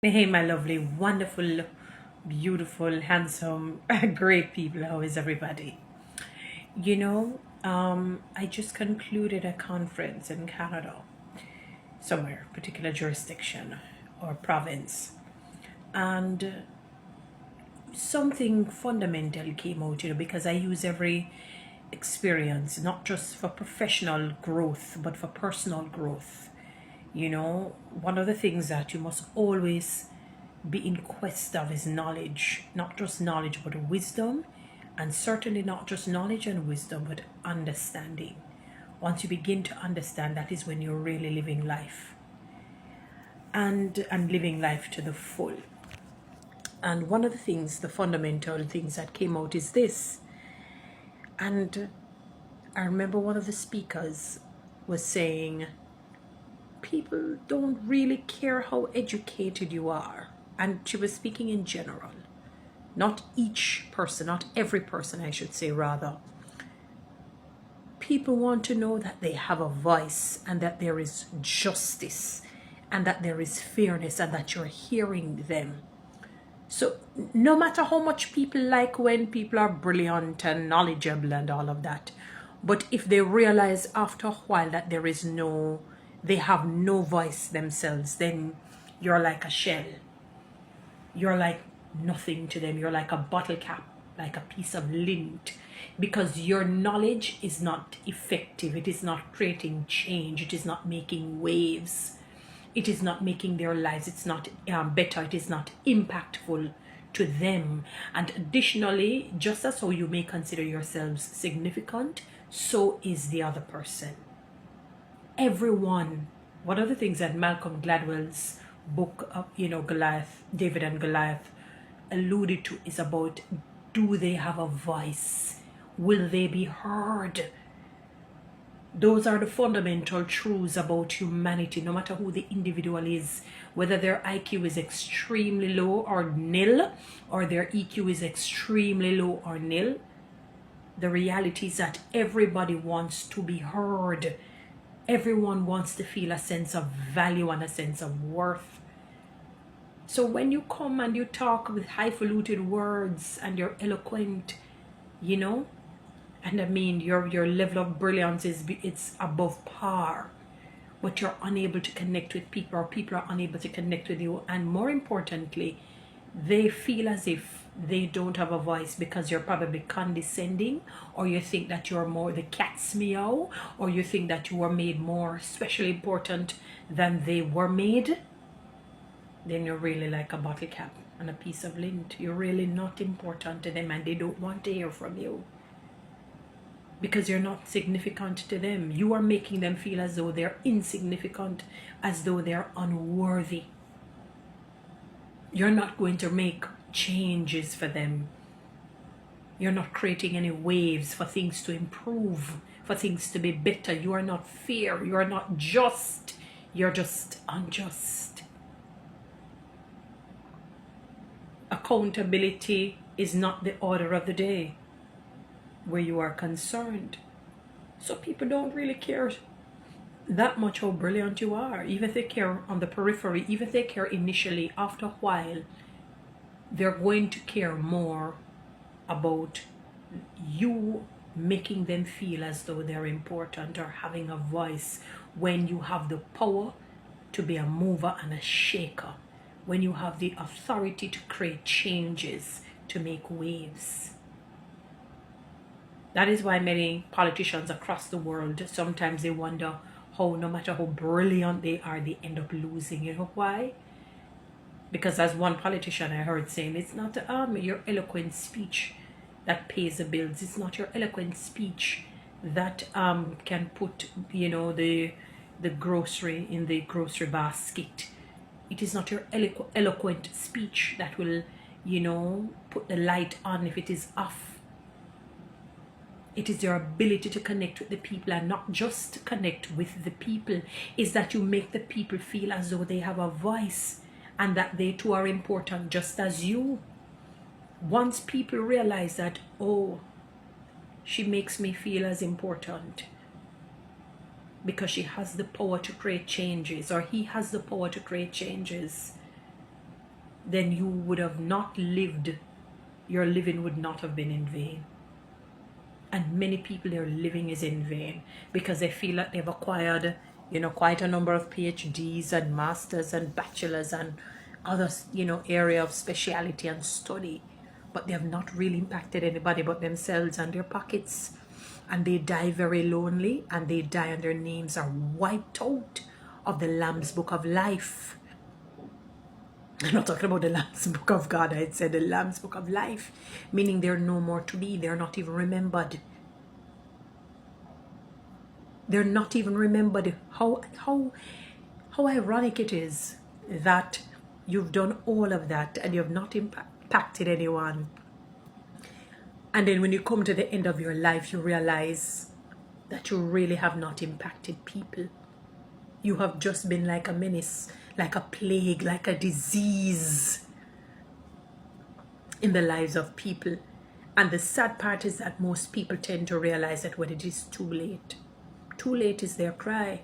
Hey, my lovely, wonderful, beautiful, handsome, great people. How is everybody? I just concluded a conference in Canada, somewhere, particular jurisdiction or province, and something fundamental came out, because I use every experience not just for professional growth but for personal growth. One of the things that you must always be in quest of is knowledge, not just knowledge but wisdom, and certainly not just knowledge and wisdom but understanding. Once you begin to understand, that is when you're really living life, and living life to the full. And one of the things, the fundamental things that came out is this. And I remember one of the speakers was saying, people don't really care how educated you are. And she was speaking in general. Not each person, not every person, I should say, rather. People want to know that they have a voice and that there is justice and that there is fairness and that you're hearing them. So no matter how much people like when people are brilliant and knowledgeable and all of that, but if they realize after a while that they have no voice themselves, then you're like a shell. You're like nothing to them. You're like a bottle cap, like a piece of lint, because your knowledge is not effective. It is not creating change. It is not making waves. It is not making their lives. It's not better. It is not impactful to them. And additionally, just as how you may consider yourselves significant, so is the other person. Everyone. One of the things that Malcolm Gladwell's book, Goliath, David and Goliath, alluded to is about, do they have a voice? Will they be heard? Those are the fundamental truths about humanity, no matter who the individual is, whether their IQ is extremely low or nil, or their EQ is extremely low or nil. The reality is that everybody wants to be heard. Everyone wants to feel a sense of value and a sense of worth. So when you come and you talk with highfalutin words and you're eloquent, and I mean your level of brilliance it's above par, but you're unable to connect with people, or people are unable to connect with you, and more importantly, they feel as if they don't have a voice because you're probably condescending, or you think that you're more the cat's meow, or you think that you were made more especially important than they were made. Then you're really like a bottle cap and a piece of lint. You're really not important to them, and they don't want to hear from you because you're not significant to them. You are making them feel as though they're insignificant, as though they're unworthy. You're not going to make changes for them. You're not creating any waves for things to improve, for things to be better. You are not fair. You are not just. You're just unjust. Accountability is not the order of the day where you are concerned. So people don't really care that much how brilliant you are. Even if they care on the periphery, even if they care initially, after a while, they're going to care more about you making them feel as though they're important or having a voice, when you have the power to be a mover and a shaker, when you have the authority to create changes, to make waves. That is why many politicians across the world, sometimes they wonder how, no matter how brilliant they are, they end up losing. You know why? Because as one politician I heard saying, it's not your eloquent speech that pays the bills. It's not your eloquent speech that can put the grocery in the grocery basket. It is not your eloquent speech that will put the light on if it is off. It is your ability to connect with the people, and not just to connect with the people, is that you make the people feel as though they have a voice and that they too are important just as you. Once people realize that, oh, she makes me feel as important because she has the power to create changes, or he has the power to create changes, then you would have not lived. Your living would not have been in vain. And many people, their living is in vain because they feel like they've acquired, quite a number of PhDs and masters and bachelors and other, area of speciality and study, but they have not really impacted anybody but themselves and their pockets. And they die very lonely, and they die and their names are wiped out of the Lamb's Book of Life. I'm not talking about the Lamb's Book of God. I said the Lamb's Book of Life, meaning they're no more to be. They're not even remembered. They're not even remembered. How ironic it is that you've done all of that and you have not impacted anyone. And then when you come to the end of your life, you realize that you really have not impacted people. You have just been like a menace, like a plague, like a disease in the lives of people. And the sad part is that most people tend to realize that when it is too late is their cry.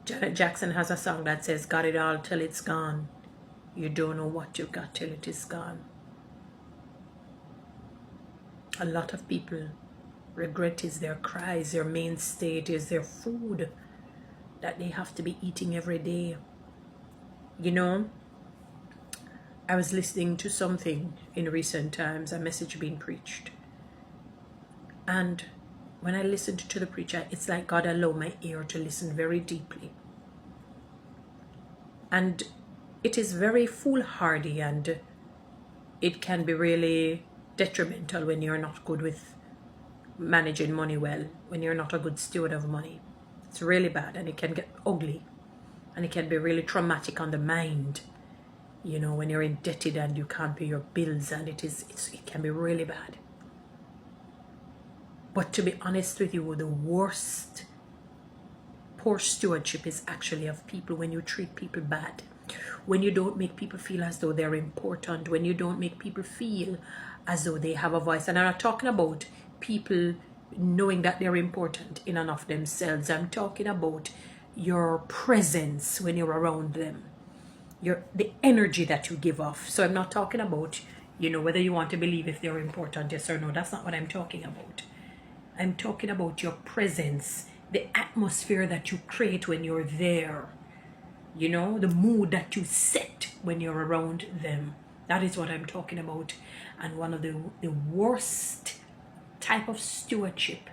Janet Jackson has a song that says, got it all till it's gone. You don't know what you got till it is gone. A lot of people, regret is their cries, their main state is their food that they have to be eating every day. I was listening to something in recent times, a message being preached. And when I listened to the preacher, it's like God allowed my ear to listen very deeply. And it is very foolhardy, and it can be really detrimental when you're not good with managing money well, when you're not a good steward of money. It's really bad, and it can get ugly, and it can be really traumatic on the mind, when you're indebted and you can't pay your bills, and it can be really bad. But to be honest with you, the worst poor stewardship is actually of people, when you treat people bad, when you don't make people feel as though they're important, when you don't make people feel as though they have a voice. And I'm not talking about people knowing that they're important in and of themselves. I'm talking about your presence when you're around them, the energy that you give off. So I'm not talking about, whether you want to believe if they're important, yes or no. That's not what I'm talking about. I'm talking about your presence, the atmosphere that you create when you're there, the mood that you set when you're around them. That is what I'm talking about. And one of the worst type of stewardship,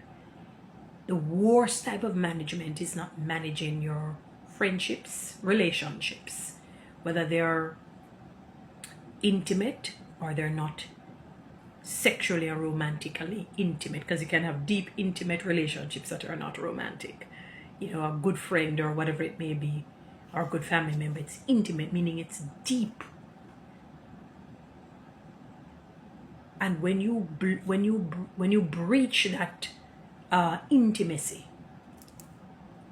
the worst type of management is not managing your friendships, relationships, whether they're intimate or they're not sexually or romantically intimate, because you can have deep intimate relationships that are not romantic. A good friend or whatever it may be, or a good family member, it's intimate, meaning it's deep. And when you breach that intimacy,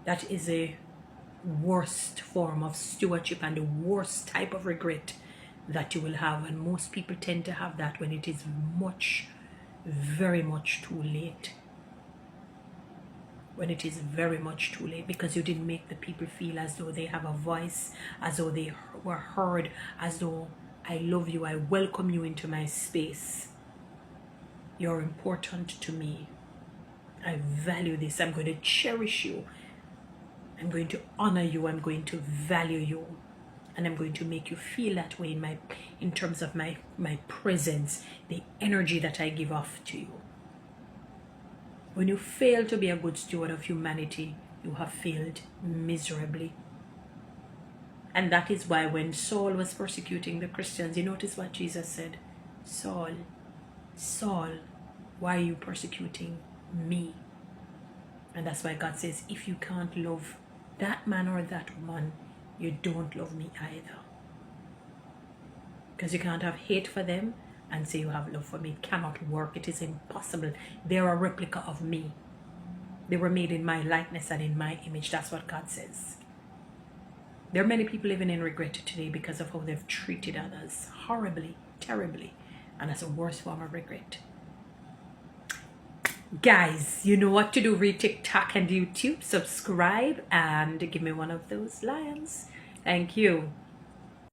that is a worst form of stewardship and the worst type of regret that you will have. And most people tend to have that when it is very much too late. When it is very much too late, because you didn't make the people feel as though they have a voice, as though they were heard, as though I love you, I welcome you into my space. You're important to me. I value this. I'm going to cherish you. I'm going to honor you. I'm going to value you. And I'm going to make you feel that way in terms of my presence, the energy that I give off to you. When you fail to be a good steward of humanity, you have failed miserably. And that is why when Saul was persecuting the Christians, you notice what Jesus said? Saul, Saul, why are you persecuting me? And that's why God says, if you can't love that man or that woman, you don't love me either. Because you can't have hate for them and say you have love for me. It cannot work. It is impossible. They're a replica of me. They were made in my likeness and in my image. That's what God says. There are many people living in regret today because of how they've treated others horribly, terribly. And that's a worst form of regret. Guys, you know what to do. Read TikTok and YouTube. Subscribe and give me one of those lions. Thank you.